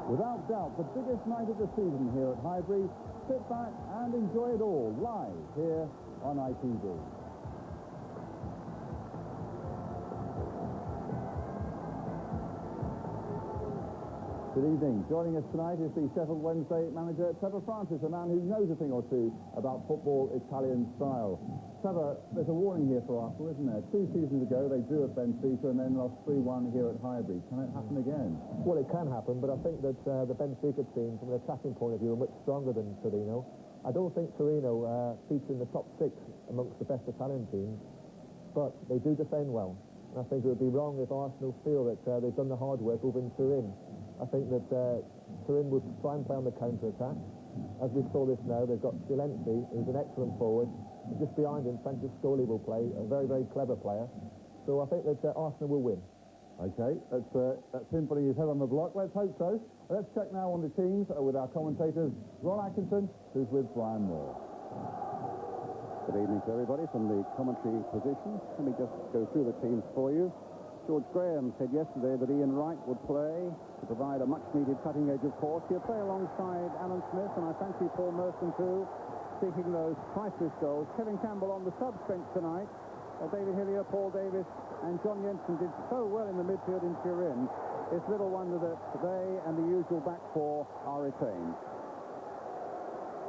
Without doubt, the biggest night of the season here at Highbury. Sit back and enjoy it all live here on ITV. Good evening. Joining us tonight is the Sheffield Wednesday manager, Trevor Francis, a man who knows a thing or two about football Italian style. Trevor, there's a warning here for Arsenal, isn't there? 2 seasons ago, they drew at Benfica and then lost 3-1 here at Highbury. Can it happen again? Well, it can happen, but I think that the Benfica team, from an attacking point of view, are much stronger than Torino. I don't think Torino feature in the top 6 amongst the best Italian teams, but they do defend well. And I think it would be wrong if Arsenal feel that they've done the hard work over in Turin. I think that Turin would try and play on the counter-attack. As we saw this now, they've got Silenzi, who's an excellent forward. And just behind him, Francescoli will play, a very, very clever player. So I think that Arsenal will win. OK, that's him putting his head on the block. Let's hope so. Let's check now on the teams with our commentators, Ron Atkinson, who's with Brian Moore. Good evening to everybody from the commentary position. Let me just go through the teams for you. George Graham said yesterday that Ian Wright would play to provide a much-needed cutting edge, of course. He'll play alongside Alan Smith, and I fancy Paul Merson too, seeking those priceless goals. Kevin Campbell on the subs bench tonight. David Hillier, Paul Davis, and John Jensen did so well in the midfield in Turin. It's little wonder that they and the usual back four are retained.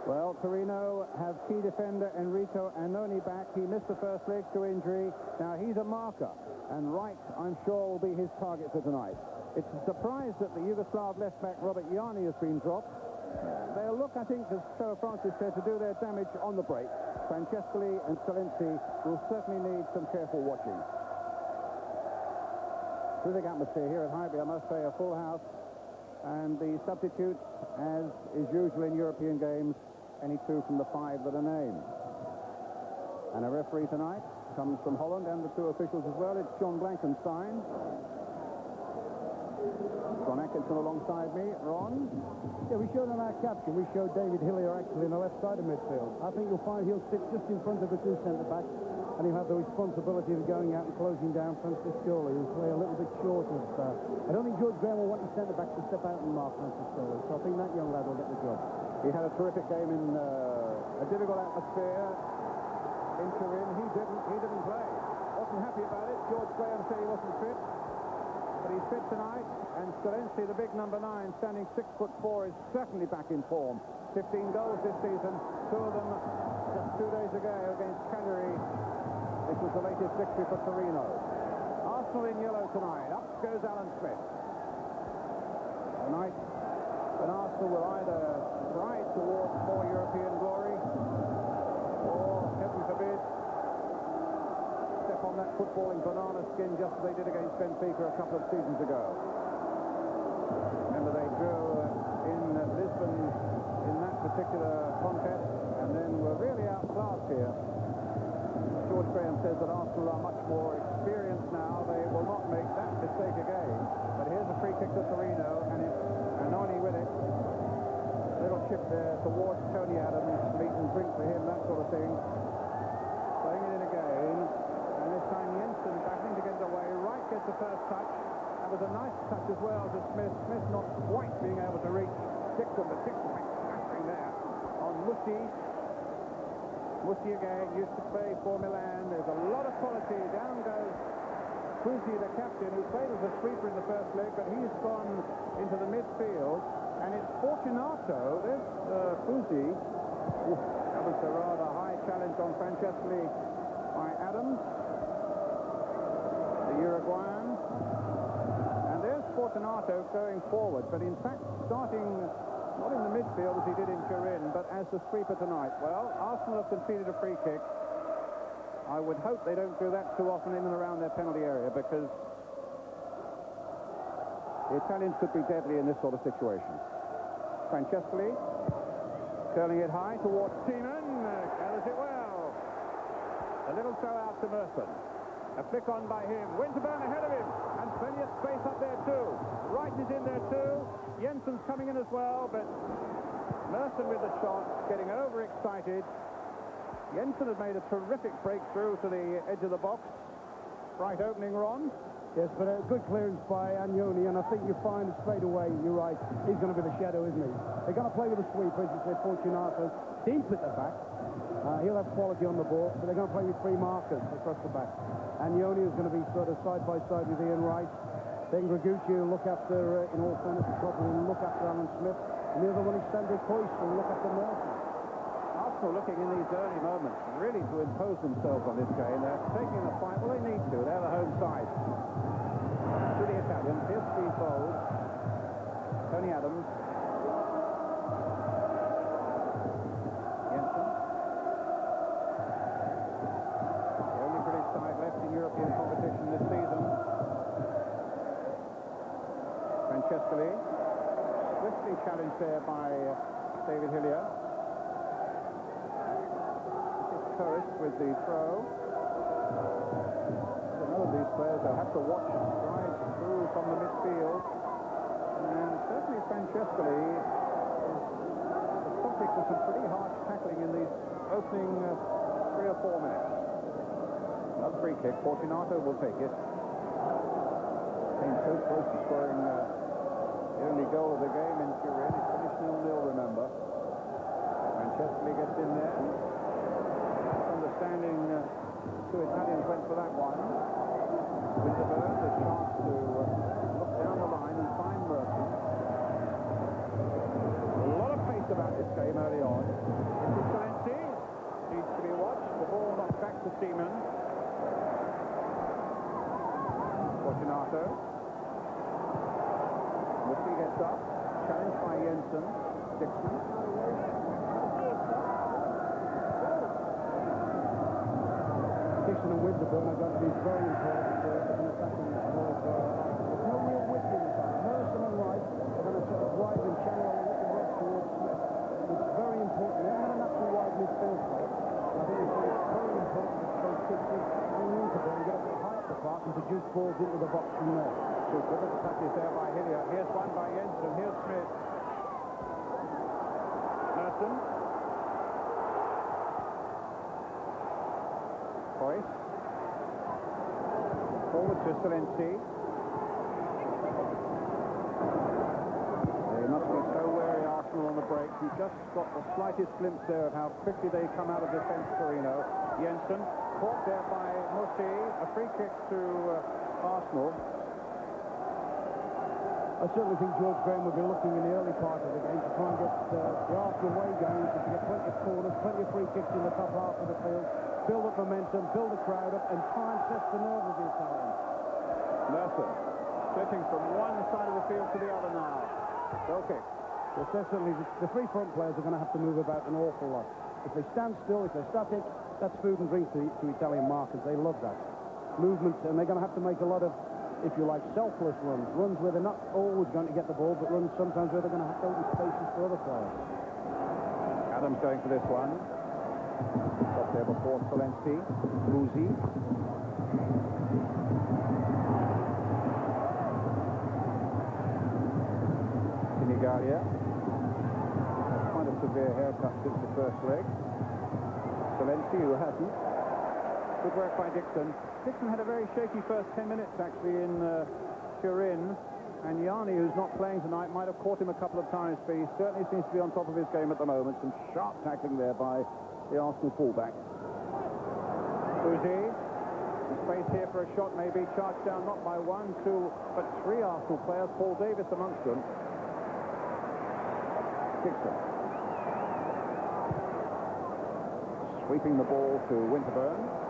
Well, Torino have key defender Enrico Annoni back. He missed the first leg to injury. Now he's a marker, and Wright, I'm sure, will be his target for tonight. It's a surprise that the Yugoslav left-back Robert Jani has been dropped. They'll look, I think, as Trevor Francis said, to do their damage on the break. Francescoli and Silenzi will certainly need some careful watching. Terrific atmosphere here at Highbury, I must say, a full house. And the substitutes, as is usual in European games, any 2 from the 5 that are named. And a referee tonight comes from Holland, and the 2 officials as well. It's John Blankenstein. Ron Atkinson alongside me. Ron? Yeah, we showed on our caption, we showed David Hillier actually on the left side of midfield. I think you'll find he'll sit just in front of the 2 centre-backs, and he'll have the responsibility of going out and closing down Francescoli, who'll play a little bit short of... I don't think George Graham will want his centre-backs to step out and mark Francescoli, so I think that young lad will get the job. He had a terrific game in a difficult atmosphere in Turin. He didn't play. Wasn't happy about it. George Graham said he wasn't fit. But he's fit tonight, and Silenzi, the big number 9, standing 6'4", is certainly back in form. 15 goals this season, 2 of them just 2 days ago against Cagliari. This was the latest victory for Torino. Arsenal in yellow tonight. Up goes Alan Smith. Tonight, an Arsenal will either stride towards more European glory, or, heaven forbid, step on that footballing banana skin just as they did against Benfica a couple of seasons ago. Remember, they drew in Lisbon in that particular contest and then were really outclassed here. George Graham says that Arsenal are much more experienced now. They will not make that mistake again. But here's a free kick to Torino, and it's Annoni with it. A little chip there towards Tony Adams, meat and drink for him, that sort of thing. Playing it in again. This time Jensen battling to get it away. Wright gets the first touch. That was a nice touch as well to Smith. Smith not quite being able to reach Dixon, but Dixon snapping there on Musti. Musti again used to play for Milan. There's a lot of quality. Down goes Fusi, the captain, who played as a sweeper in the first leg, but he's gone into the midfield. And it's Fortunato. There's Fusi. That was a rather high challenge on Francescoli by Adams, the Uruguayan. And there's Fortunato going forward, but in fact starting not in the midfield as he did in Turin, but as the sweeper tonight. Well, Arsenal have conceded a free kick. I would hope they don't do that too often in and around their penalty area, because the Italians could be deadly in this sort of situation. Francescoli curling it high towards Seaman, gathers it well. A little throw out to Merson. A flick on by him. Winterburn ahead of him. And plenty of space up there too. Wright is in there too. Jensen's coming in as well, but Merson with the shot, getting overexcited. Jensen had made a terrific breakthrough to the edge of the box. Right opening, Ron. Yes, but a good clearance by Agnoni, and I think you find straight away, you're right, he's going to be the shadow, isn't he? They're going to play with a sweeper, as you said, Fortunato, deep at the back. He'll have quality on the ball, but they're going to play with 3 markers across the back. Agnoni is going to be sort of side by side with Ian Wright. Then Gregucci will look after, in all fairness, will look after Alan Smith. And the other one is Sandro Coyce will look after Merton. Arsenal looking in these early moments really to impose themselves on this game. They're taking the fight. Well, they need to. They're the home side. To the Italians. Here's Steve Bowles. Tony Adams. Jensen. The only British side left in European competition this season. Francescoli. Swiftly challenged there by David Hillier. With the throw. Another of these players they'll have to watch drive through from the midfield. And certainly Francescoli is the subject of some pretty harsh tackling in these opening 3 or 4 minutes. Another free kick. Fortunato will take it. Came so close to scoring the only goal of the game in Turin. It finished 0-0, remember. Francescoli gets in there. Understanding 2 Italians went for that one. Winterburn, the chance to look down the line and find Murphy. A lot of pace about this game early on. Into Salensi. Needs to be watched. The ball knocked back to Seaman. Fortunato. Murphy gets up. Challenged by Jensen. Dixon. Dixon and Winterburn are going to be very important as an attacking forward. There's no real width in the side. Merson and Wright are going to sort of drive and channel a little bit towards Smith. It's very important. They're not an actual wide midfield player. I think it's very important that both Dixon and Winterburn get up high at the park and produce balls into the box from there. So good touches there by Hillier. Here's one by Jensen. Here's Smith. Merton. Coyce. Forward to Salensi. They must be so wary, Arsenal, on the break. You just got the slightest glimpse there of how quickly they come out of defence, Torino. Jensen, caught there by Musi. A free kick to Arsenal. I certainly think George Graham will be looking in the early part of the game to try and get the Arsenal way going, to get plenty of corners, plenty of free kicks in the top half of the field, build up momentum, build the crowd up, and try and test the nerve of the Italians. Merton, switching from one side of the field to the other now. Goal kick. Yes, certainly the 3 front players are going to have to move about an awful lot. If they stand still, if they're static, that's food and drink to Italian markers. They love that. Movement, and they're going to have to make a lot of, if you like, selfless runs where they're not always going to get the ball, but runs sometimes where they're going to have to open spaces for other players. Adams going for this one. Got there before Salensi. Musi. Sinigalia. That's quite a severe haircut since the first leg. Salensi, who hasn't. Good work by Dixon. Dixon had a very shaky first 10 minutes, actually, in Turin. And Yanni, who's not playing tonight, might have caught him a couple of times, but he certainly seems to be on top of his game at the moment. Some sharp tackling there by the Arsenal fullback. Uzi. Space here for a shot, maybe. Charged down not by 1, 2, but 3 Arsenal players. Paul Davis amongst them. Dixon. Sweeping the ball to Winterburn.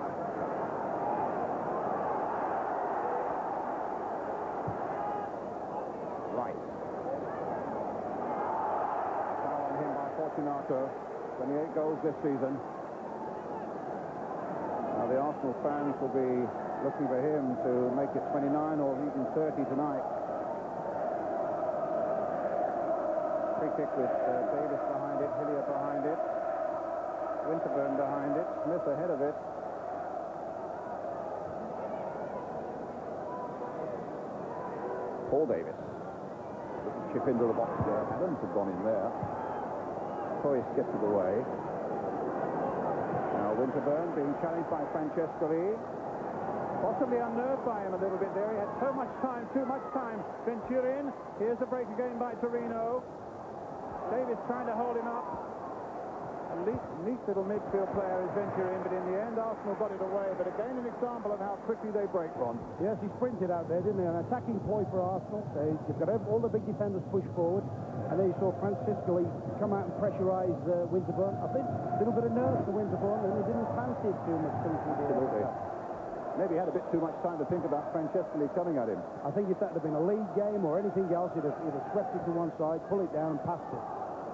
Fortunato, 28 goals this season. Now the Arsenal fans will be looking for him to make it 29 or even 30 tonight. Free kick with Davis behind it, Hillier behind it, Winterburn behind it, Smith ahead of it. Paul Davis. Chip into the box there. Adams had gone in there. Coyce gets it away. Now Winterburn being challenged by Francescoli. Possibly unnerved by him a little bit there. He had so much time, too much time. Venturin, here's a break again by Torino. David's trying to hold him up. A neat little midfield player is Venturin, but in the end Arsenal got it away. But again, an example of how quickly they break, Ron. Yes, he sprinted out there, didn't he? An attacking ploy for Arsenal. They've got all the big defenders pushed forward, and then you saw Francisco come out and pressurise Winterburn. I think a little bit of nerves for Winterburn, and he didn't fancy it too much. Absolutely. Maybe he had a bit too much time to think about Francescoli coming at him. I think if that had been a league game or anything else, he'd have swept it to one side, pull it down and passed it.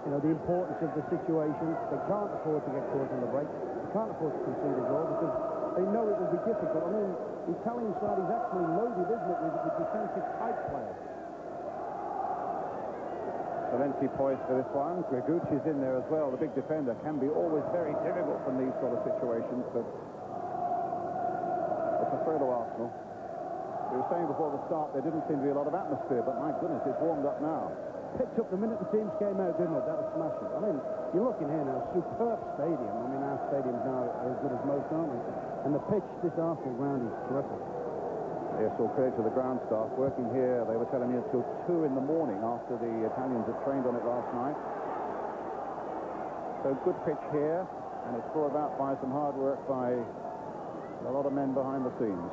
You know, the importance of the situation. They can't afford to get caught on the break. They can't afford to concede a goal because they know it will be difficult. I mean, the Italian side is actually loaded, isn't it, with defensive type players. Valenti poised for this one. Gregucci's in there as well. The big defender can be always very difficult from these sort of situations, but it's a threat to Arsenal. We were saying before the start there didn't seem to be a lot of atmosphere, but my goodness, it's warmed up now. Picked up the minute the teams came out, didn't it? That was smashing. I mean, you're looking here now, superb stadium. I mean, our stadiums now are as good as most, aren't they? And the pitch, this Arsenal ground is terrific. Yes, all credit to the ground staff working here. They were telling me until 2 in the morning after the Italians had trained on it last night. So good pitch here, and it's brought about by some hard work by a lot of men behind the scenes.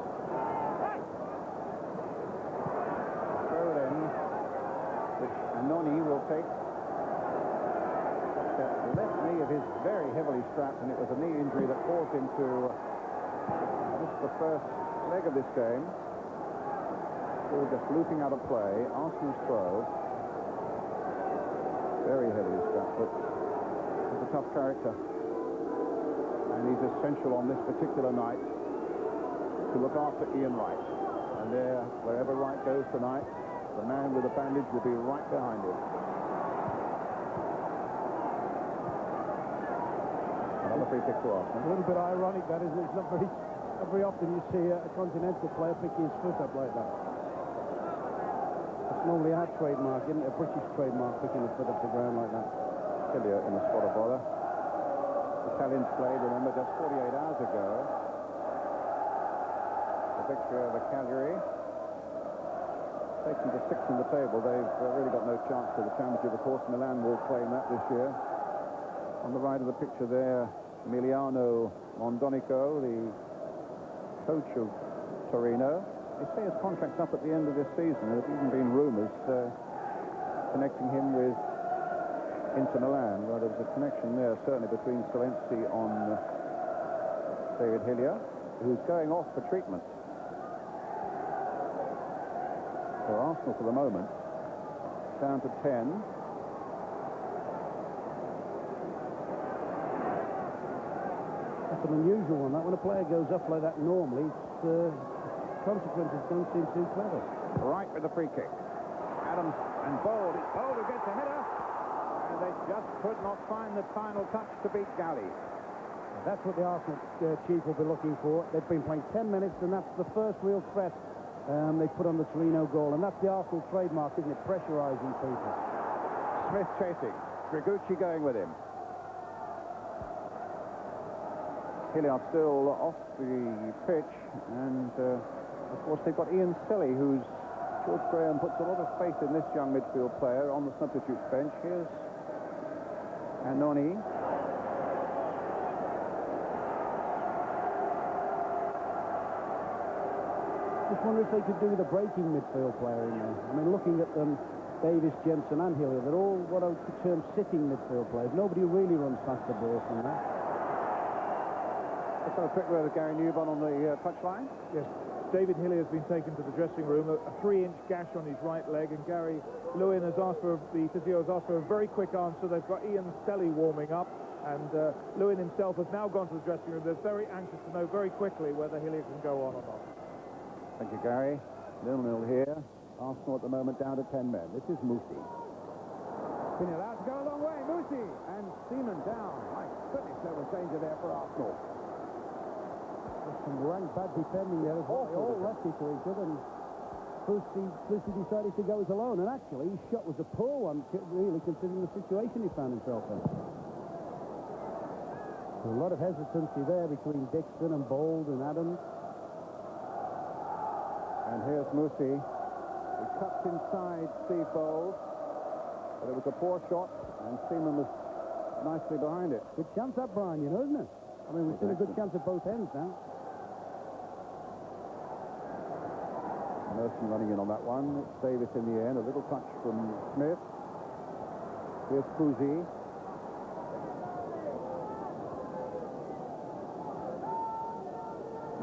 Throw it in, which Anoni will take. The left knee of his very heavily strapped, and it was a knee injury that caused him to miss the first leg of this game. All just looping out of play. Arsenal's throw. Very heavily strapped, but he's a tough character. And he's essential on this particular night to look after Ian Wright. And there, wherever Wright goes tonight, the man with the bandage will be right behind him. Another free kick to Arsenal. A little bit ironic, that, isn't it? It's not very often you see a continental player picking his foot up like that. It's normally our trademark, isn't it? A British trademark, picking the foot up the ground like that. He'll be in a spot of bother. Italians played, remember, just 48 hours ago. The victory over Cagliari. Takes them to 6th in the table. They've really got no chance for the championship. Of course, Milan will claim that this year. On the right of the picture there, Emiliano Mondonico, the coach of Torino. They say his contract's up at the end of this season. There have even been rumours connecting him with Inter Milan. Well, there's a connection there, certainly, between Salensi on David Hillier, who's going off for treatment. So Arsenal, for the moment, down to 10. That's an unusual one. That when a player goes up like that normally, it's consequences don't seem too clever. Right with the free kick. Adams and Bold. It's Bold who gets a header. And they just could not find the final touch to beat Galli. That's what the Arsenal chief will be looking for. They've been playing 10 minutes, and that's the first real threat they put on the Torino goal. And that's the Arsenal trademark, isn't it? Pressurising people. Smith chasing. Gregucci going with him. Hilliard still off the pitch, and of course they've got Ian Selly, who's George Graham puts a lot of faith in this young midfield player on the substitute bench. Here's Anoni. Just wonder if they could do with a breaking midfield player in there. I mean, looking at them, Davis, Jensen and Hillier, they're all what I would term sitting midfield players. Nobody really runs past the ball from there. Let's have a quick word with Gary Newbon on the touchline. Yes, David Hillier has been taken to the dressing room, a 3-inch gash on his right leg, and Gary Lewin has asked for, the physio has asked for a very quick answer. They've got Ian Stelly warming up, and Lewin himself has now gone to the dressing room. They're very anxious to know very quickly whether Hillier can go on or not. Thank you, Gary. 0-0 here. Arsenal at the moment down to 10 men. This is Musi. Been allowed to go a long way. Musi and Seaman down. My goodness, there was danger there for Arsenal. There's some rank bad defending there as well. They all left it to each other, and Lucy decided to go it alone. And actually, his shot was a poor one, really, considering the situation he found himself in. A lot of hesitancy there between Dixon and Bold and Adams. And here's Musi. He cuts inside Steve Bowles. But it was a poor shot, and Seaman was nicely behind it. Good chance that, Brian, isn't it? I mean, we've seen a good chance at both ends now. Merson running in on that one. Davis in the end. A little touch from Smith. Here's Fuzi.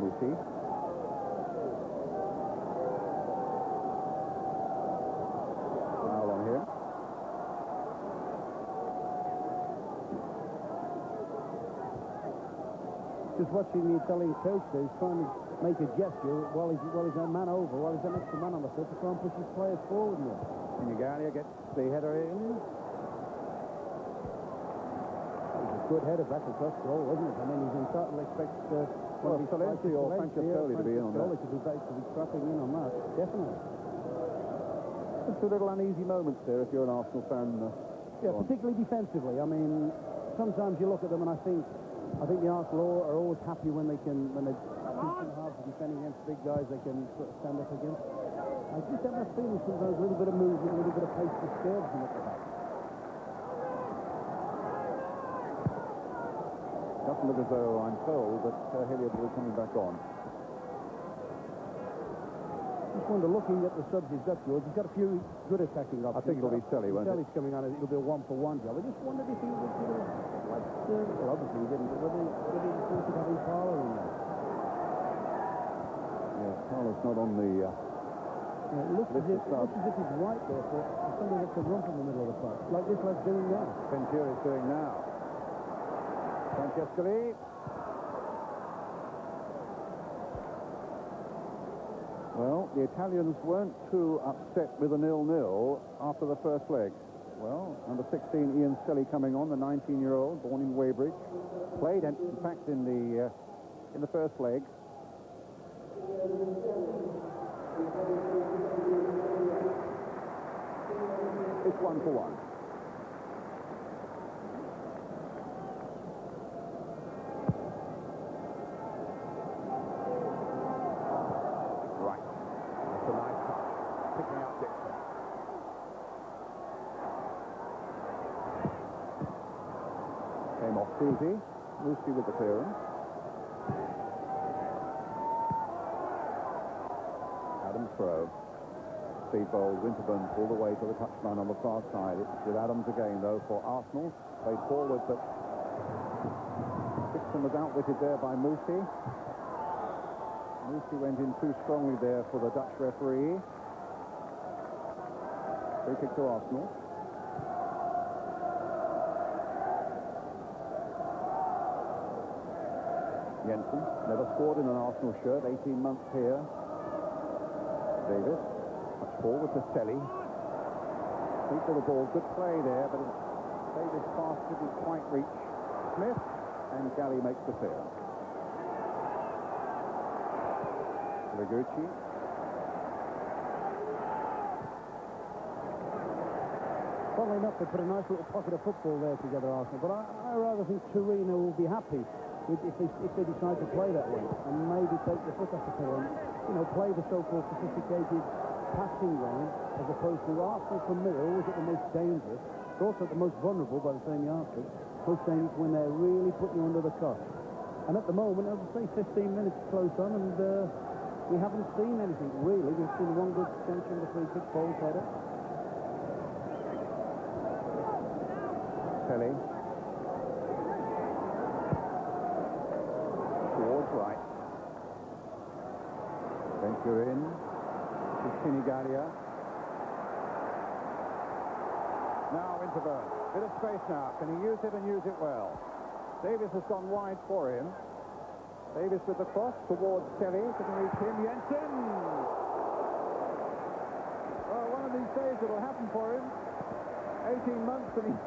Musi. Foul on him. Just watching the Italian coach there, he's trying to make a gesture while he's a man over, while he's an extra man on the field to try and push his players forward more. Inigalia gets the header in. That was a good header back across goal, wasn't it? I mean, he's entitled to expect Salensi or Francescoli to be in on that. To be scrapping in on that, definitely. Just a little uneasy moments there if you're an Arsenal fan. Yeah, particularly defensively. I mean, sometimes you look at them and I think the Arsenal are always happy when they do some halves of defending against big guys they can sort of stand up against. I just have that feeling sometimes a little bit of movement, a little bit of pace disturbs them at the back. Doesn't look as though I'm told that Hilliard will be coming back on. Just wonder, looking at the subs he's got, George, he's got a few good attacking options. I think it'll be Selly, won't it? Selly's coming on, it'll be a one-for-one job. I just wondered if he would like to, well, obviously he didn't, but whether he wanted having Fowler in there. Yeah, Fowler's not on the... it looks as if he's right there for somebody that can run from the middle of the park, like this lad's doing now. Ventura's doing now. Francescoli. Well, the Italians weren't too upset with a 0-0 after the first leg. Well, number 16, Ian Selly coming on, the 19-year-old, born in Weybridge. Played, in fact, in the first leg. It's 1-1. Right. That's a nice touch. Picking up Dixon. Came off Fuzi. Lucy with the clearance. Adams throw. Steve Bowles, Winterburn all the way to the touchline on the far side. It's with Adams again, though, for Arsenal. Played forward, but Dixon was outwitted there by Musi. Musi went in too strongly there for the Dutch referee. Free kick to Arsenal. Jensen never scored in an Arsenal shirt, 18 months here. Davis. Touch forward to Selly. Feet to the ball, good play there, but Davis' pass didn't quite reach Smith, and Galley makes the fair. Ligucci. Funnily enough, they put a nice little pocket of football there together, Arsenal, but I rather think Torino will be happy if they decide to play that way, and maybe take the foot off the pedal and, play the so-called sophisticated passing game, as opposed to Arsenal, for me, are always at the most dangerous. They're also at the most vulnerable by the same yardstick. Most dangerous when they're really putting you under the cosh. And at the moment, I would say 15 minutes close on, and we haven't seen anything, really. We've seen one good chance from the free kick, Bowles header. Selly. Towards right. Venture in. To Inigalia. Now Winterburn. Bit of space now. Can he use it and use it well? Davis has gone wide for him. Davis with the cross towards Selly. Couldn't reach him. Jensen! Well, one of these days it'll happen for him. 18 months and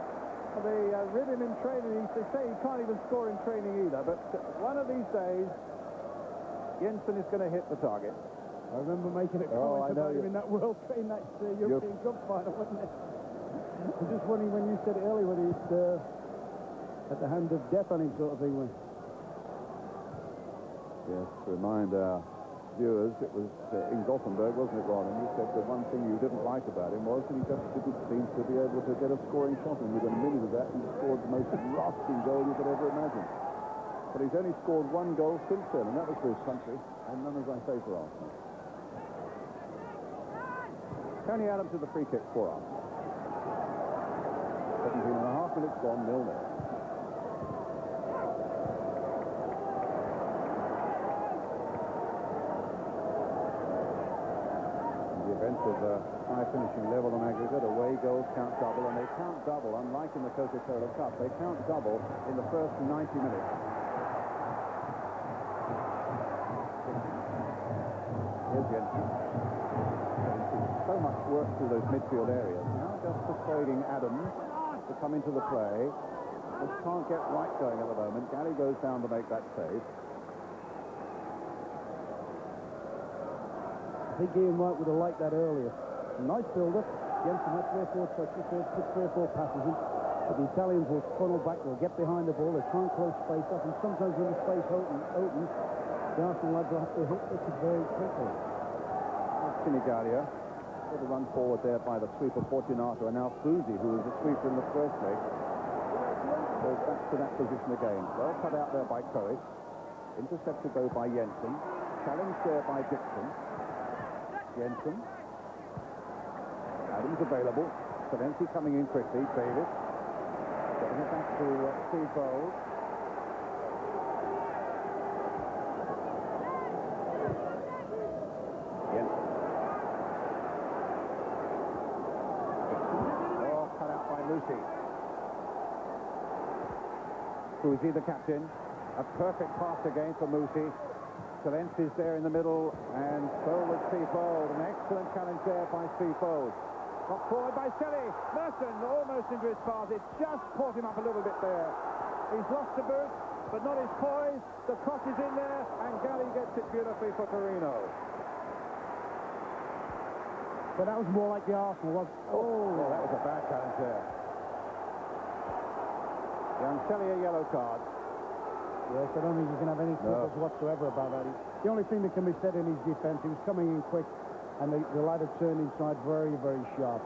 they rid him in training. They say he can't even score in training either. But one of these days, Jensen is going to hit the target. I remember making a comment about him in that European Cup final, wasn't it? I'm just wondering when you said it earlier whether he's at the hand of death on him, sort of thing. Yes, remind our viewers, it was in Gothenburg, wasn't it, Ron? And he said the one thing you didn't like about him was that he just didn't seem to be able to get a scoring shot. And within a minute of that, he scored the most rasping goal you could ever imagine. But he's only scored one goal since then, and that was for his country, and none, as I say, for Arsenal. Tony Adams with the free kick for Arsenal. 17 and a half minutes gone, 0-0. The event of a high finishing level on aggregate, away goals count double, and they count double, unlike in the Coca-Cola Cup. They count double in the first 90 minutes. Here's Jensen. So much work through those midfield areas. Now just persuading Adams to come into the play. Just can't get right going at the moment. Gally goes down to make that save. I think Ian Wright would have liked that earlier. Nice build-up. Jensen had 3 or 4 touches, put 3 or 4 passes in. But the Italians will funnel back, they'll get behind the ball, they try and close space up, and sometimes when the space opens, the Arsenal lads will have to hit it very quickly. Sinigalia. Little run forward there by the sweeper Fortunato, and now Fusi, who was the sweeper in the first leg, goes back to that position again. Well cut out there by Courage. Intercepted though by Jensen. Challenged there by Dixon. Jensen. Adams available. Salensi coming in quickly. Davis. Getting it back to Steve Bowles. Jensen. Oh, cut out by Lucy. Fusi, the captain. A perfect pass again for Musi. Salensi's there in the middle, and so was Steve Bold. An excellent challenge there by Steve Bold. Got forward by Selly. Merson almost into his path. It just caught him up a little bit there. He's lost the boot, but not his poise. The cross is in there, and Gally gets it beautifully for Torino. But that was more like the Arsenal, wasn't it? Oh, that was a bad challenge there. Young Selly a yellow card. Yes, I don't think you can have any quibbles whatsoever about that. The only thing that can be said in his defence, he was coming in quick, and the lad had turned inside very, very sharp.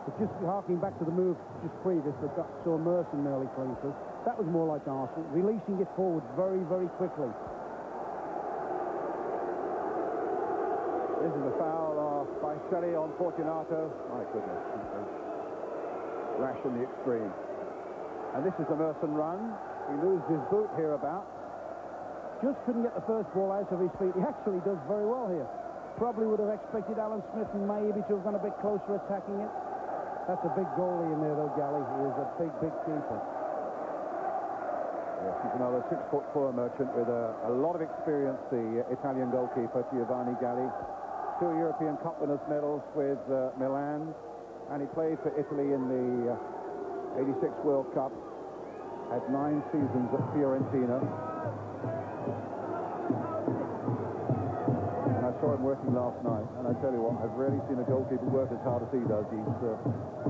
But just harking back to the move just previous that saw Merson nearly clean through, that was more like Arsenal, releasing it forward very, very quickly. This is a foul by Selly on Fortunato. My goodness, rash in the extreme. And this is the Merson run. He loses his boot hereabouts. Just couldn't get the first ball out of his feet. He actually does very well here. Probably would have expected Alan Smith and maybe to have gone a bit closer attacking it. That's a big goalie in there, though, Gally. He is a big, big keeper. Yes, he's another 6'4" merchant with a lot of experience, the Italian goalkeeper, Giovanni Galli. 2 European Cup winners' medals with Milan, and he played for Italy in the 86 World Cup. Had 9 seasons at Fiorentina. And I saw him working last night, and I tell you what, I've rarely seen a goalkeeper work as hard as he does. He's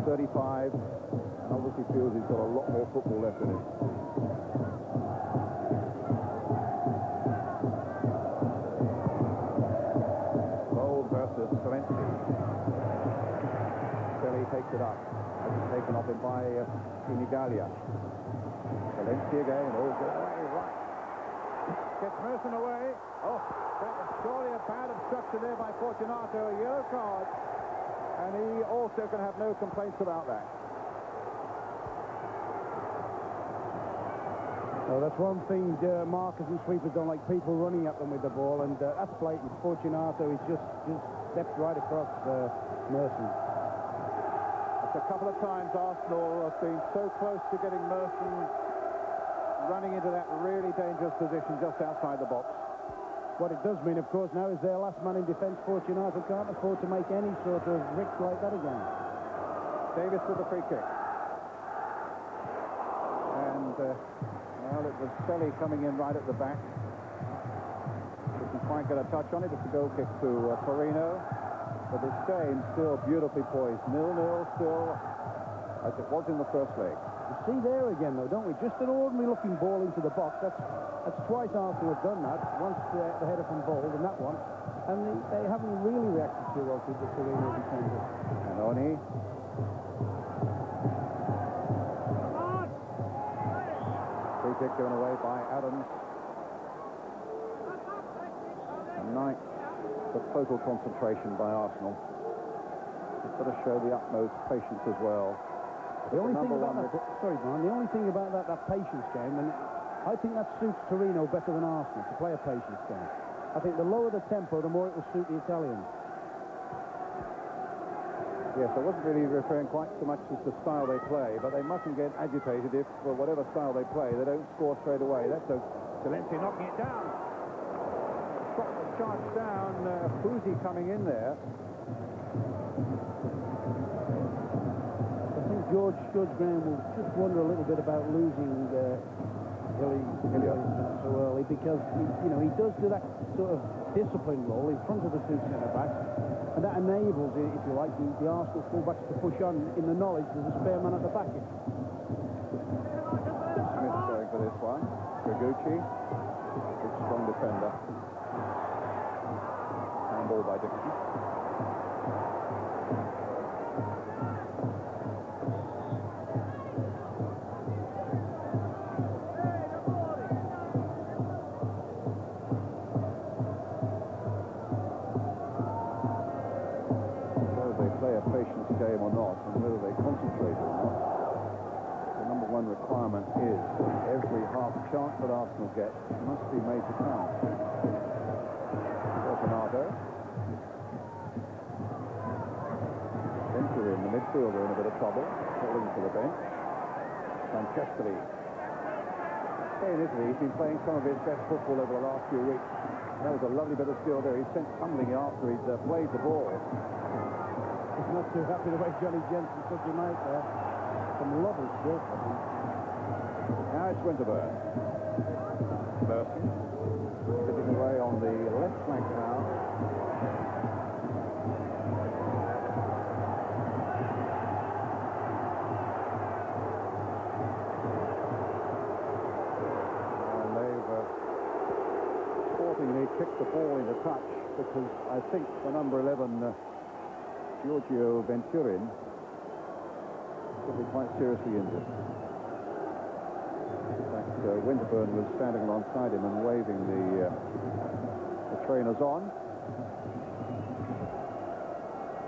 35, and obviously feels he's got a lot more football left in him. Bold versus Salensi. Selly takes it up. It's taken off him by Sinigalia. Salensi again. Oh, good away, right. Gets Merson away. Oh, that was surely a bad obstruction there by Fortunato. A yellow card. And he also can have no complaints about that. So that's one thing markers and sweepers don't like, people running at them with the ball, and that's blatant. Fortunato, he's just stepped right across Merson. A couple of times Arsenal have been so close to getting Merson running into that really dangerous position just outside the box. What it does mean, of course, now is their last man in defence. Fortunato can't afford to make any sort of risk like that again. Davis with the free kick. And, well, it was Selly coming in right at the back. Didn't quite get a touch on it. It's a goal kick to Torino. But it's James still beautifully poised. 0-0 still, as it was in the first leg. You see there again, though, don't we? Just an ordinary-looking ball into the box. That's twice Arsenal have done that. Once the header from Bold, and that one. and they haven't really reacted too well to the Torino defenders. Canoni. Free kick given away by Adams. And Knight, the total concentration by Arsenal. It's got to show the utmost patience as well. The only thing about that, sorry, Brian, the only thing about that patience game, and I think that suits Torino better than Arsenal, to play a patience game. I think the lower the tempo, the more it will suit the Italians. Yes, I wasn't really referring quite so much as the style they play, but they mustn't get agitated if, for whatever style they play, they don't score straight away. That's Silenzi knocking it down. Shot was charged down. Fusi coming in there. I think George Graham will just wonder a little bit about losing Hillier so early, because he does do that sort of discipline role in front of the two centre-backs, and that enables, if you like, the Arsenal full-backs to push on in the knowledge there's a spare man at the back. Smith going for this one. Dragucci, big strong defender. Handball by Dixon. Game or not, and whether they concentrate or not, the number one requirement is every half chance that Arsenal get must be made to count. Fortunato. Venturi in the midfield are in a bit of trouble, falling to the bench. Francescoli. In Italy, he's been playing some of his best football over the last few weeks. That was a lovely bit of skill there. He sent tumbling after he'd played the ball. He's not too happy the way Johnny Jensen took him out there. Some lovely skill for him. Now it's Winterburn. Mercy. Sitting away on the left flank now. And they've sportingly kicked the ball into touch, because I think the number 11... Giorgio Venturin could be quite seriously injured. In fact, Winterburn was standing alongside him and waving the trainers on.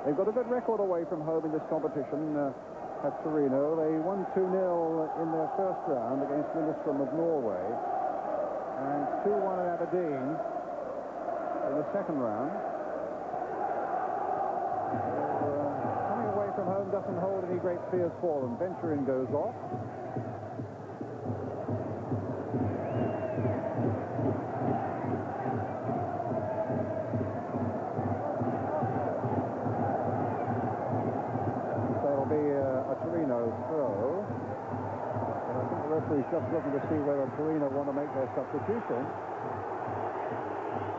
They've got a good record away from home in this competition at Torino. They won 2-0 in their first round against Lillestrøm of Norway, and 2-1 at Aberdeen in the second round. Coming away from home doesn't hold any great fears for them. Venturin goes off. So it'll be a Torino throw. And I think the referee's just looking to see whether Torino want to make their substitution.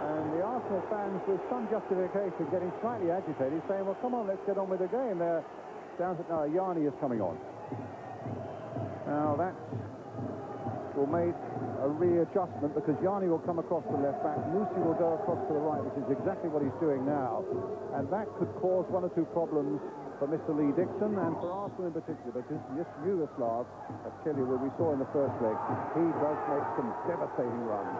And the Arsenal fans, with some justification, getting slightly agitated, saying, well, come on, let's get on with the game. They're down to... Now, Yanni is coming on. Now, that will make a readjustment, because Yanni will come across the left back. Musi will go across to the right, which is exactly what he's doing now. And that could cause one or two problems for Mr. Lee Dixon, and for Arsenal in particular, because this Yugoslav, I tell you, what we saw in the first leg, he does make some devastating runs.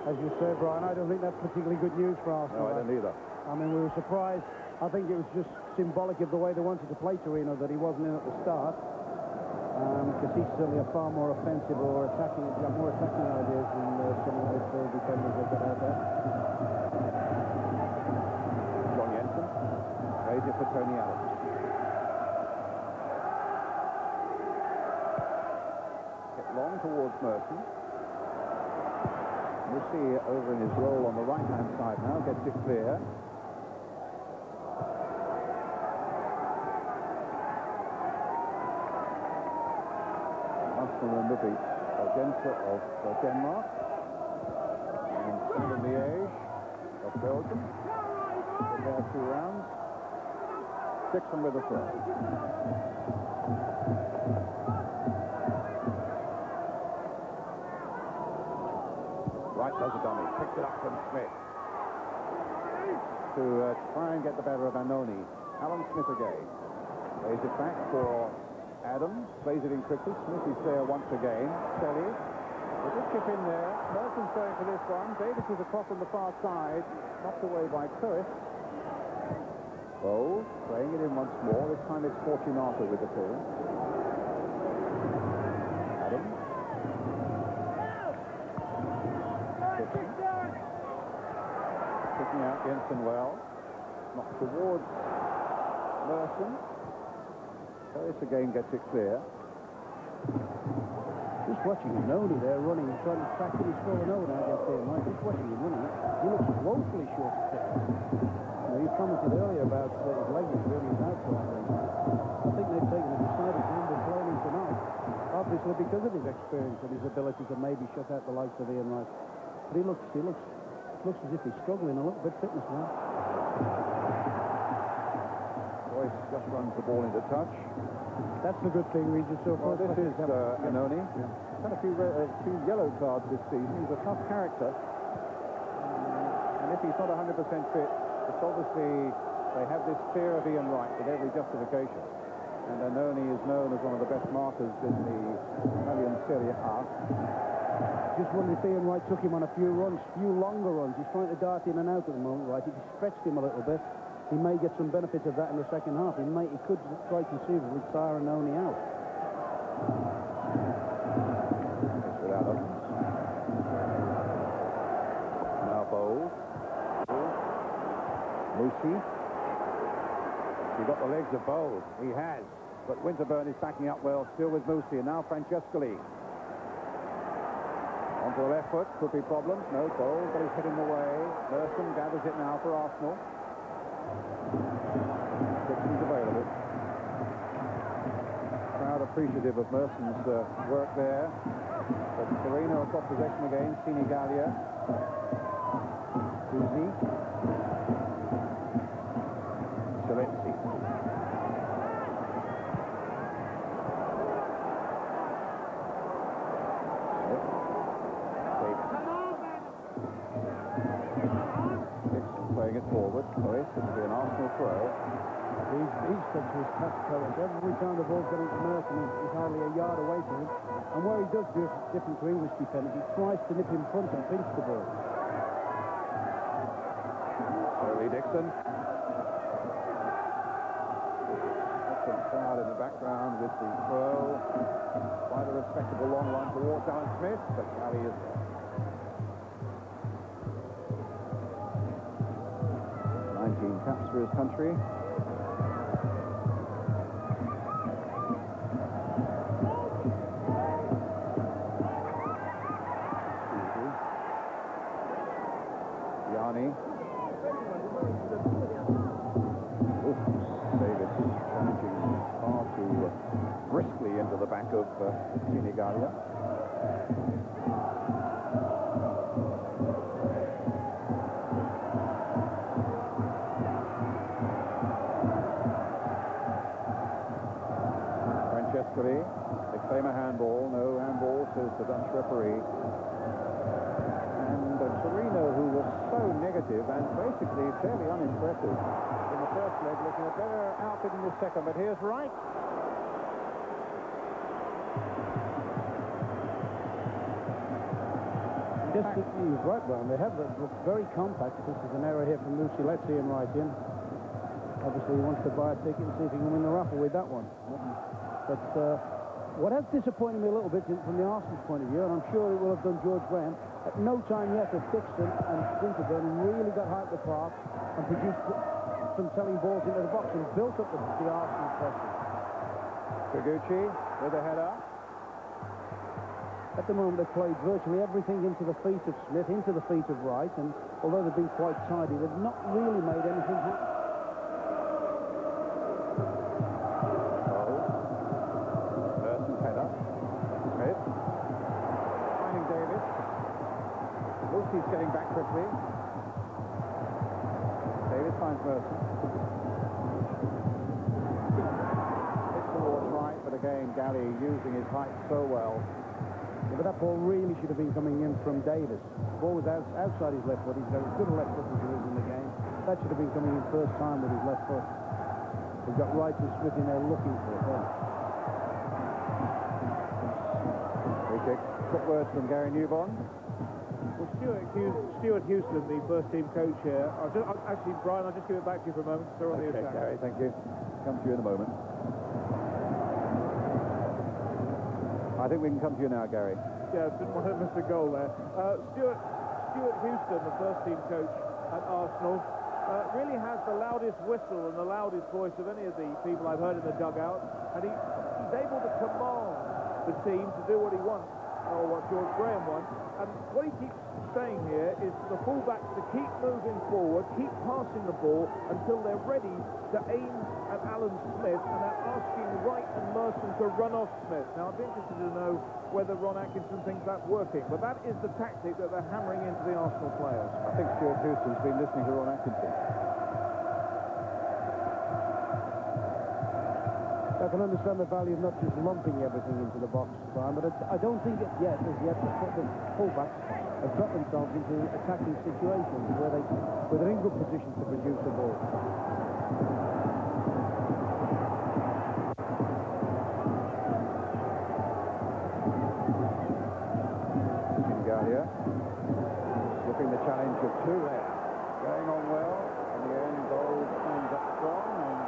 As you said, Brian, I don't think that's particularly good news for Arsenal. No, I don't either. I mean, we were surprised. I think it was just symbolic of the way they wanted to play Torino that he wasn't in at the start. Because he's certainly a far more offensive or attacking, he's got more attacking ideas than some of the midfield defenders they've got out there. John Jensen, raised it for Tony Adams. Get long towards Mercy. Musi over in his role on the right-hand side now, gets it clear. Arsenal and the beat Odense of Denmark, and Stephen Liège of Belgium. In their 2 rounds. Dixon with the throw. Right Does a dummy, picks it up from Smith. To try and get the better of Annoni. Alan Smith again. Plays it back for Adams. Plays it in quickly. Smith is there once again. Selly. With a chip in there. Merson's going for this one. Davis is across on the far side. Knocked away by Coes. Bowles playing it in once more. This time it's Fortunato with the ball. Adams. Picking out Jensen well. Knocked towards Merson. Coes again gets it clear. Just watching Annoni there running, trying to track him. He's fallen over now against him. Just watching him running. He looks woefully short of fitness. You commented earlier about his leg is really his outside. I think they've taken a decided hand in playing him tonight. Obviously because of his experience and his ability to maybe shut out the likes of Ian Wright. But he looks as if he's struggling a little bit fitness-wise. Royce just runs the ball into touch. That's the good thing, Regis. So far, this is Annoni. Had a few yellow cards this season. He's a tough character. And if he's not 100% fit, it's obviously they have this fear of Ian Wright with every justification. And Annoni is known as one of the best markers in the Italian Serie A. Just wondering if Ian Wright took him on a few longer runs. He's trying to dart in and out at the moment, right? If he stretched him a little bit, he may get some benefit of that in the second half. He could quite conceivably tire Annoni out. It's without us. Now Bowles. Moosey. He got the legs of Bowles. He has. But Winterburn is backing up well, still with Moosey. And now Francescoli. Onto the left foot. Could be problems. No, Bowles, but he's hitting the way. Merson gathers it now for Arsenal. Dixon's available. Crowd appreciative of Merson's work there. But Torino have got possession again. Sinigalia. Uzi. Gillespie. Dixon playing it forward. Coes, it'll be an Arsenal throw. He's stuck to his task, Coes. Every time the ball's getting to Merson, he's hardly a yard away from him. And where he does do it different to English defenders, he tries to nip in front and pinch the ball. Early Dixon. Excellent crowd in the background with the throw. Quite a respectable long one towards Alan Smith, but Gally is there. 19 caps for his country. Yanni. Davis challenging far too briskly into the back of Sinigalia. Francescoli, they claim a handball. No handball, says the Dutch referee. And Torino, who was so negative and basically fairly unimpressive in the first leg, looking a better outfit in the second. But here's Wright. He was right, Brian. They have looked very compact. This is an error here from Lucy. Let's see him right in. Obviously, he wants to buy a ticket and see if he can win the raffle with that one. But what has disappointed me a little bit from the Arsenal's point of view, and I'm sure it will have done George Graham, at no time yet have Dixon and Winterburn really got high at the park and produced some telling balls into the box and built up the Arsenal pressure. Taguchi with a header. At the moment, they've played virtually everything into the feet of Smith, into the feet of Wright, and although they've been quite tidy, they've not really made anything happen. Merson's header. Smith. Finding Davis. Lucy's getting back quickly. Davis finds Merson. Hits towards Wright, but again, Gally using his height so well. Yeah, but that ball really should have been coming in from Davis. The ball was outside his left foot. He's got as good a left foot as there is in the game. That should have been coming in first time with his left foot. He's got Wright and Smith in there looking for it. Yeah. Free kick. Quick words from Gary Newbon. Well, Stuart Houston, the first-team coach here. Actually, Brian, I'll just give it back to you for a moment. They're on the attack. Gary, thank you. Come to you in a moment. I think we can come to you now, Gary. Yeah, didn't want to miss a goal there. Stuart Houston, the first-team coach at Arsenal, really has the loudest whistle and the loudest voice of any of the people I've heard in the dugout, and he's able to command the team to do what he wants, or what George Graham wants. And what he keeps saying here is for the fullbacks to keep moving forward, keep passing the ball until they're ready to aim at Alan Smith, and they're asking Wright and Merson to run off Smith. Now, I'd be interested to know whether Ron Atkinson thinks that's working, but that is the tactic that they're hammering into the Arsenal players. I think Stuart Houston's been listening to Ron Atkinson. I can understand the value of not just lumping everything into the box, Brian, but I don't think as yet the fullbacks have got themselves into attacking situations where they're in good position to produce the ball. Galia, slipping the challenge of two there. Going on well. In the end, goal stands up strong, and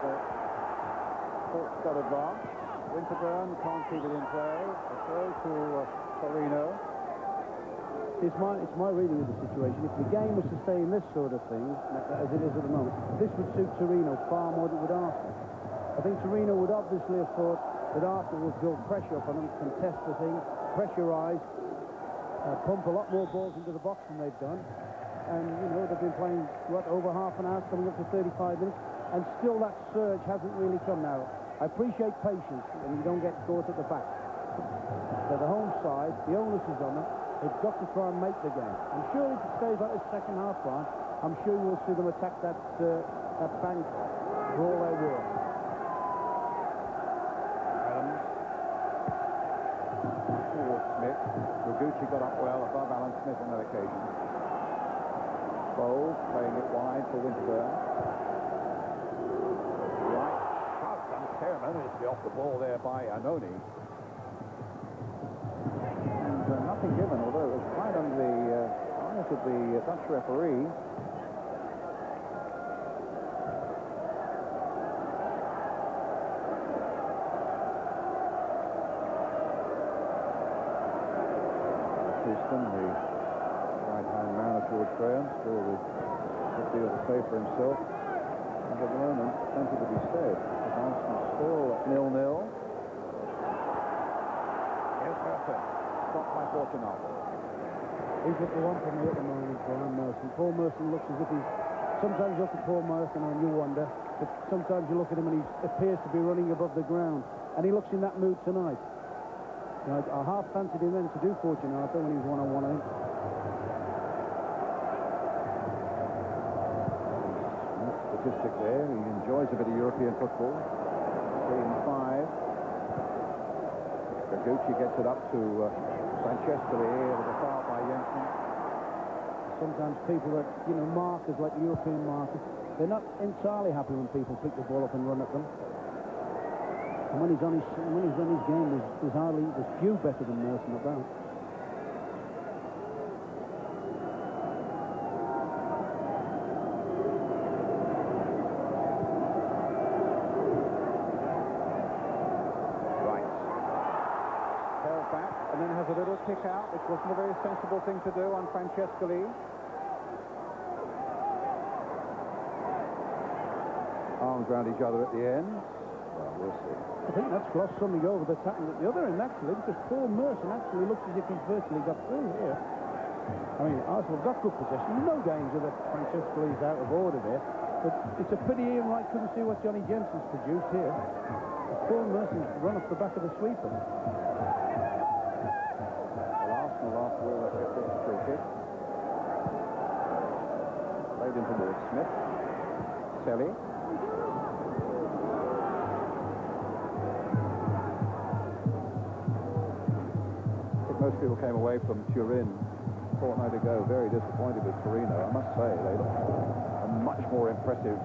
Port's got advanced. Winterburn can't keep it in play. A throw to Torino. It's my reading of the situation. If the game was to stay in this sort of thing, as it is at the moment, this would suit Torino far more than it would Arsenal. I think Torino would obviously have thought that Arsenal would build pressure up on them, contest the thing, pressurise, pump a lot more balls into the box than they've done. And, you know, they've been playing, over half an hour, coming up to 35 minutes, and still that surge hasn't really come now. I appreciate patience, and you don't get caught at the back. So the home side, the onus is on them. They've got to try and make the game. I'm sure if it stays like this second half, Brian, I'm sure you will see them attack that bank for all they're worth. Adams. Towards Smith. Noguchi got up well above Alan Smith on that occasion. Bowles playing it wide for Winterburn. Right. Shoved unceremoniously off the ball there by Anoni. And nothing given, although it was right under the eyes of the Dutch referee. Houston, the right-hand man of George Graham, still with a good deal to say for himself. And at the moment, plenty to be said. Arsenal still at 0-0. Here's Merson, stopped by Fortunato. He's at the one for me at the moment, Brian Merson. Paul Merson looks as if he's... Sometimes you look at Paul Merson and you wonder, but sometimes you look at him and he appears to be running above the ground. And he looks in that mood tonight. You know, I half fancied him then to do Fortunato when he was one-on-one, I think. Statistic there. He enjoys a bit of European football. 3-5. Noguchi gets it up to Francescoli with a foul by Jensen. Sometimes people that, you know, markers like the European markers, they're not entirely happy when people pick the ball up and run at them. And when he's on his game, there's few better than Merson about. Right. Held back and then has a little kick out, which wasn't a very sensible thing to do on Francescoli. Arms round each other at the end. Well, we'll see. I think that's glossed something over the tackle at the other end, actually, because Paul Merson actually looks as if he's virtually got through here. I mean, Arsenal have got good possession. No danger that Francescoli's out of order there, but it's a pity Ian Wright couldn't see what Johnny Jensen's produced here. Paul Merson's run off the back of the sweeper. Well, Arsenal after all have kept this free kick. Played in towards Smith. Selly. most people came away from Turin a fortnight ago very disappointed with Torino. I must say, they look a much more impressive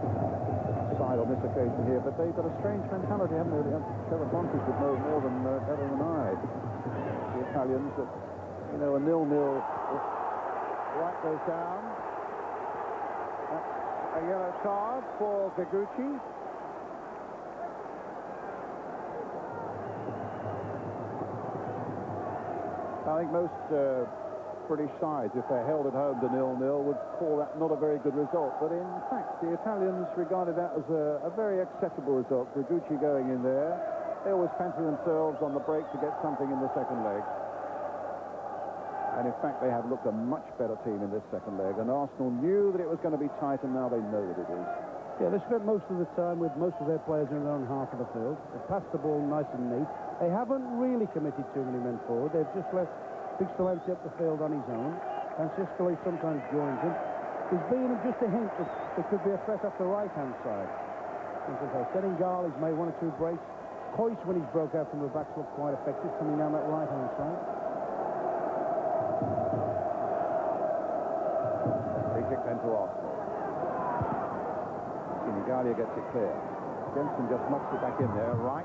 side on this occasion here, but they've got a strange mentality, haven't they? Trevor Francis would know more than better than I. The Italians, that, you know, a 0-0 right goes down. That's a yellow card for Gagucci. I think most British sides, if they're held at home to 0-0, would call that not a very good result. But in fact, the Italians regarded that as a very acceptable result. Gagucci going in there. They always fancy themselves on the break to get something in the second leg. And in fact, they have looked a much better team in this second leg. And Arsenal knew that it was going to be tight, and now they know that it is. Yeah, they spent most of the time with most of their players in their own half of the field. They passed the ball nice and neat. They haven't really committed too many men forward. They've just left Big Valenti up the field on his own. Francesco sometimes joins him. There's been just a hint that there could be a threat off the right-hand side. Senegal, he's made 1 or 2 breaks. Hoyce, when he's broke out from the backs, looked quite effective coming down that right-hand side. Free kick then to Arsenal. Senegalia gets it clear. Jensen just knocks it back in there, right.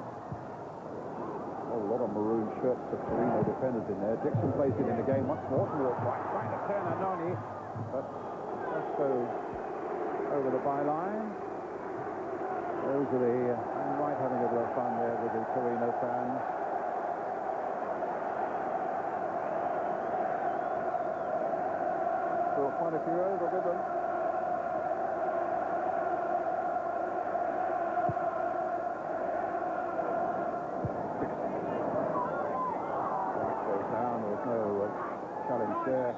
A lot of maroon shirts of Torino defenders in there. Dixon plays it in the game once more towards right. Trying to turn Anoni, but just goes over the byline. Those are the right having a bit of fun there with the Torino fans. So quite a few over with them. Challenge there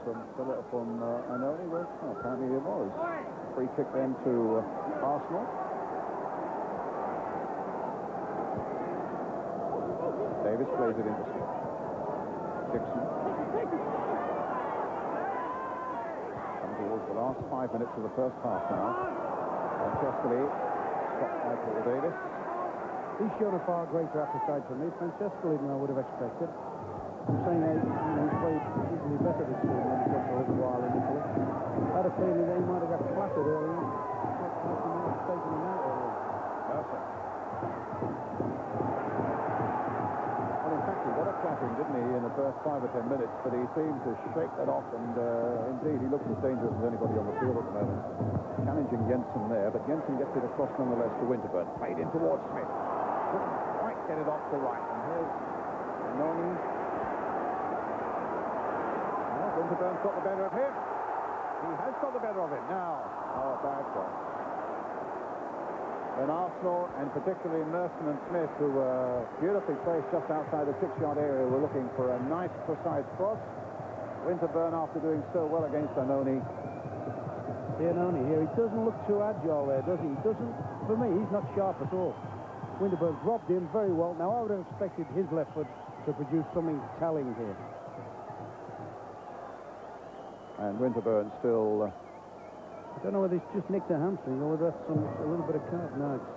from Anoni. Well, apparently it was. Free kick then to Arsenal. Davis plays it into Dixon. Coming towards the last 5 minutes of the first half now. Francescoli stopped by Paul Davis. He's shown a far greater appetite for me. Francescoli than I would have expected. I'm saying he's played easily better this season than he got for a little while in Italy. I had a feeling that he might have got flattered early on. He might have taken him out early. Perfect. Well, in fact, he got a flattering, didn't he, in the first 5 or 10 minutes, but he seemed to shake that off, and indeed, he looks as dangerous as anybody on the field at the moment. Challenging Jensen there, but Jensen gets it across nonetheless to Winterburn. Played in towards Smith. Couldn't quite get it off the right. And here's Noni. Winterburn's got the better of him. He has got the better of him now. Oh, bad cross. And Arsenal, and particularly Merson and Smith, who were beautifully placed just outside the 6-yard area, were looking for a nice, precise cross. Winterburn, after doing so well against Anoni. Anoni here, he doesn't look too agile there, does he? He doesn't, for me, he's not sharp at all. Winterburn dropped in very well. Now, I would have expected his left foot to produce something telling here. And Winterburn still... I don't know whether it's just nicked a hamstring or whether that's a little bit of calf. No, it's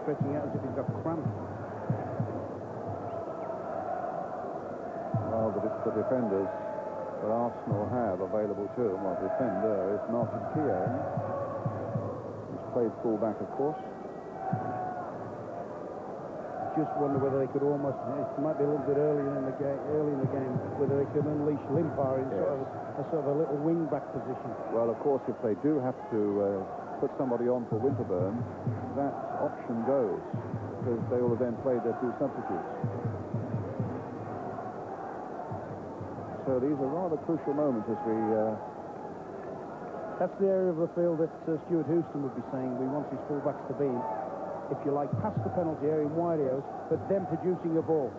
stretching out as if he's got cramp. Well, the defenders that Arsenal have available to them, well, the defender is Martin Keown, who's played full-back, of course. Just wonder whether they could almost, it might be a little bit early in the game, whether they could unleash Limpar in sort of a little wing-back position. Well, of course, if they do have to put somebody on for Winterburn, that option goes, because they will have then played their 2 substitutes. So these are rather crucial moments as we... That's the area of the field that Stuart Houston would be saying we want his full-backs to be, if you like, past the penalty area in wide areas, but then producing a ball.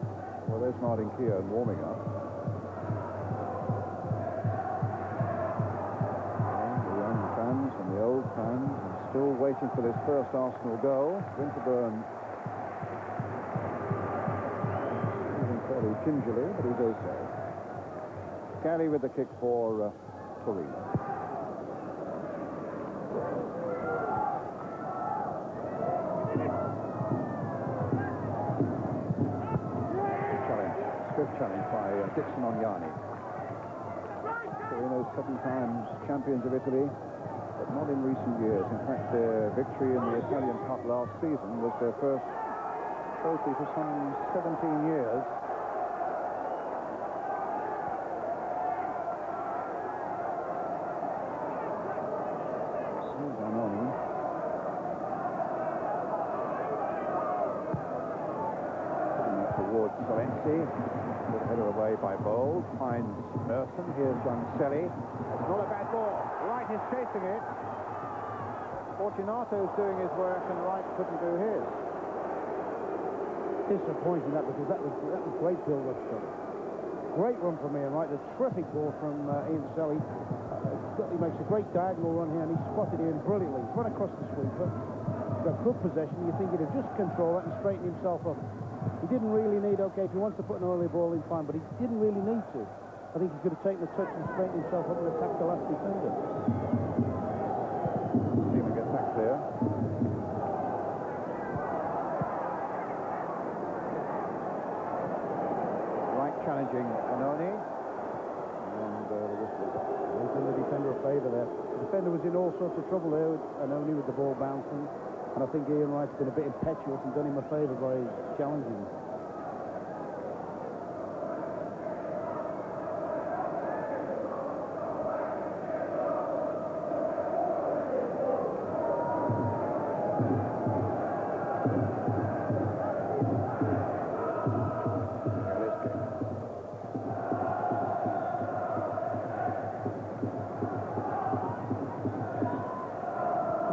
Well, there's Martin Keown warming up. The young fans and the old fans are still waiting for this first Arsenal goal. Winterburn moving fairly gingerly, but he's okay. Galley with the kick for Torino. challenge by Dixon on Yanni. Torino 7 times champions of Italy, but not in recent years. In fact, their victory in the Italian Cup last season was their first trophy for some 17 years. Towards Solenzi, good header away by Bold, finds Merson, here's Giancelli. It's not a bad ball, Wright is chasing it. Fortunato's doing his work and Wright couldn't do his. Disappointing that, because that was great build-up stuff. Great run from Ian Wright, a terrific ball from Ian Selly. He makes a great diagonal run here and he spotted Ian brilliantly. He's run across the sweeper. He's got good possession. You think he'd have just controlled that and straightened himself up. He didn't really need, okay, if he wants to put an early ball in, fine, but he didn't really need to. I think he could have taken a touch and straightened himself up and attacked the last defender. Steven gets back there. Right challenging Benoni. And the whistle is up. He's done the defender a favour there. The defender was in all sorts of trouble there, and only with the ball bouncing. And I think Ian Wright's been a bit impetuous and done him a favour by challenging him.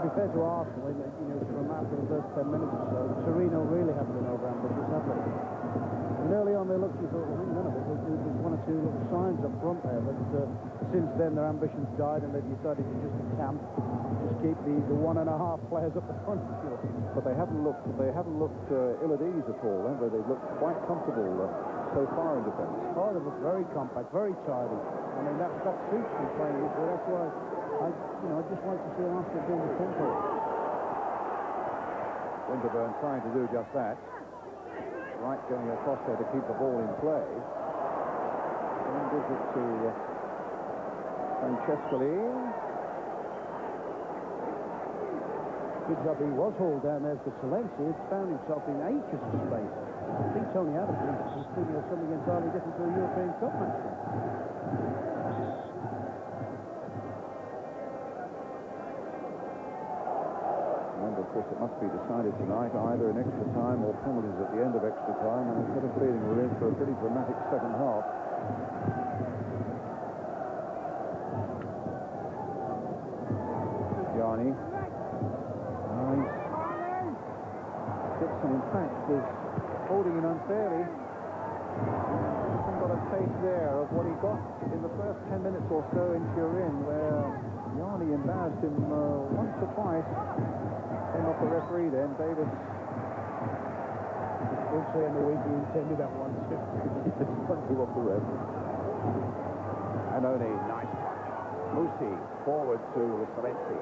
Compared to Arsenal, from after the first 10 minutes or so, Torino really haven't been over-ambitious, have they? And early on they looked, you thought, well, none of it. There's one or two little signs up front there, but since then their ambitions died and they've decided to just camp, just keep the 1.5 players up the front. But they haven't looked ill at ease at all, have they? They've looked quite comfortable so far in defence. Oh, they look very compact, very tidy. I mean, that suits me playing this way. That's why I just like to see Arsenal doing the tempo. Winterburn trying to do just that. Wright going across there to keep the ball in play. And gives it to Francescoli. Good job he was hauled down there for Solenzi. He'd found himself in acres of space. I think Tony Adams is thinking of something entirely different to a European Cup match. And of course it must be decided tonight, either in extra time or penalties at the end of extra time, and I've got a feeling we're in for a pretty dramatic second half. Gianni. Dixon, in fact, is holding him unfairly. Dixon got a taste there of what he got in the first 10 minutes or so in Turin, where Gianni embarrassed him once or twice. Came off the referee then, Davis. We'll say in the week he intended that one too. It's plenty off the ref. And only nice touch. Musi forward to Solenzi.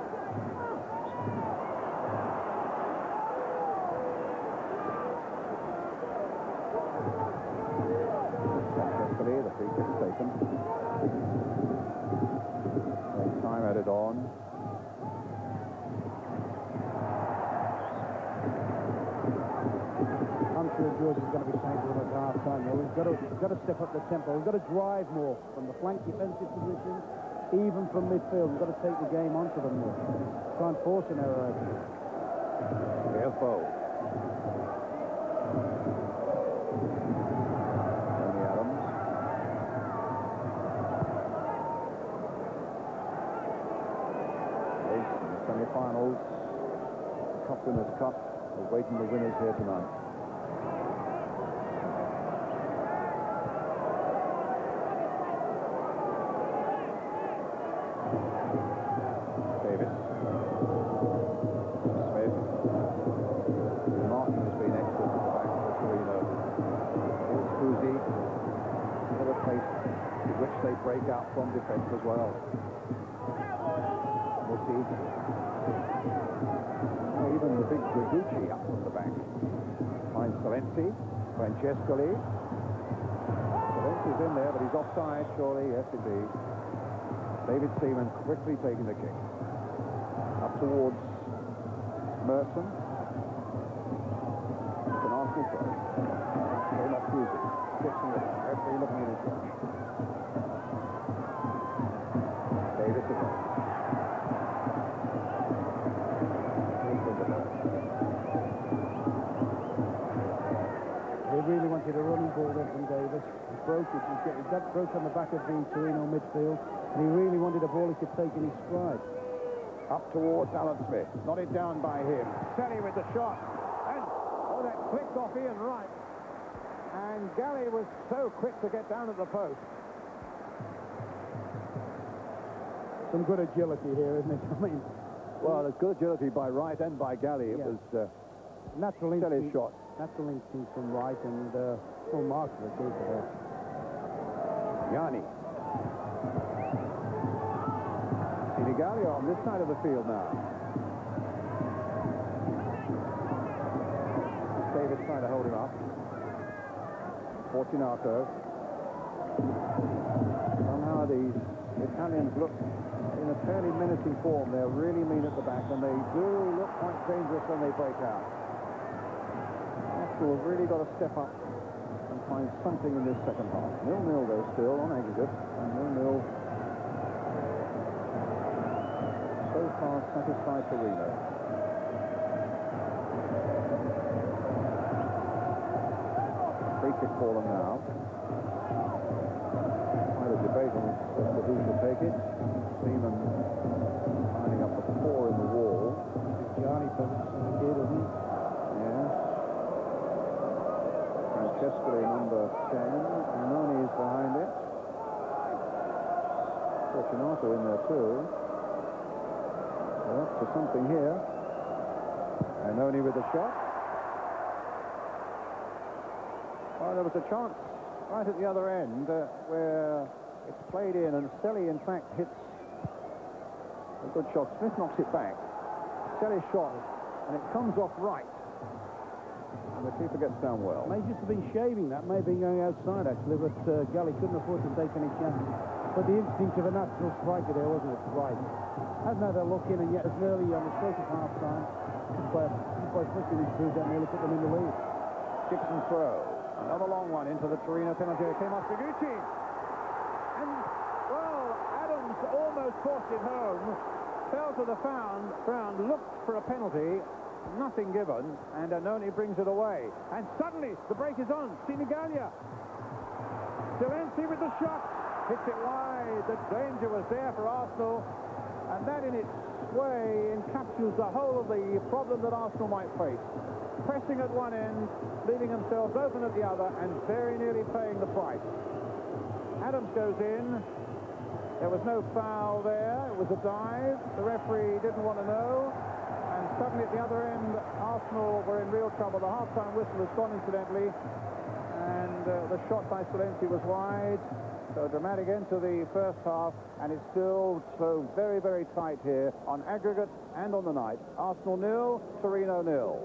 The free kick taken. Time added on. I'm sure George is going to be saying to them at half-time, we've got to step up the tempo. We've got to drive more from the flank defensive position, even from midfield. We've got to take the game onto them more. Try and force an error out of it. Here's Bow. Semi-finals, Cup Winners' Cup, awaiting the winners here tonight. Davis. Smith. Martin has been excellent back for Torino. Here's Fusi. Another place in which they break out from defence as well. Even the big Guiducci up from the back. Finds Solenzi. Francescoli. is in there, but he's offside, surely. Yes, indeed. David Seaman quickly taking the kick. Up towards Merson. It's an Arsenal throw. They're not cruising. Gibson with it. Referee looking at his watch. Davis is on. They really wanted a running ball then from Davis. He broke it. He got broke on the back of the Torino midfield. And he really wanted a ball he could take in his stride. Up towards Alan Smith. Nodded down by him. Selly with the shot. And, oh, that clicked off Ian Wright. And Galley was so quick to get down at the post. Some good agility here, isn't it? I mean, Well, it's good agility by Wright and by Galley. It was natural Selly's instinct. shot. Natural instinct from Wright and full marks for the keeper there. Yanni. Sinigalia on this side of the field now. Davis trying to hold him up. Fortunato. Somehow these Italians look in a fairly menacing form. They're really mean at the back, and they do look quite dangerous when they break out. Arsenal have really got to step up and find something in this second half. 0-0 though still on aggregate, and 0-0 so far satisfied Torino. Free kick for them now. Quite a debate on as to who should take it. Seaman finding up the 4 in the wall. Gianni Pence in the kid, isn't he? Yes. Francescoli number 10. Noni is behind it. Fortunato in there too. We're up to something here. And Noni with the shot. Well, there was a chance right at the other end where it's played in, and Selly in fact hits a good shot. Smith knocks it back. Selly's shot, and it comes off right. And the keeper gets down well. May just have been shaving that, may have been going outside actually, but Galley couldn't afford to take any chances. But the instinct of a natural striker there, wasn't it? Right. Hadn't had a look in, and yet as nearly on the stroke of half time, by flicking his through that nearly put them in the lead. Gibson throw. Another long one into the Torino penalty. It came off Figucci. And, well, Adams almost forced it home. Fell to the ground, looked for a penalty. Nothing given, and Annoni brings it away. And suddenly, the break is on. Sinigalia. Zelensi with the shot. Hits it wide. The danger was there for Arsenal. And that in its way encapsulates the whole of the problem that Arsenal might face. Pressing at one end, leaving themselves open at the other, and very nearly paying the price. Adams goes in. There was no foul there. It was a dive. The referee didn't want to know. And suddenly at the other end, Arsenal were in real trouble. The half-time whistle has gone, incidentally. And the shot by Solensi was wide. So a dramatic end to the first half. And it's still so very, very tight here on aggregate and on the night. Arsenal 0, Torino 0.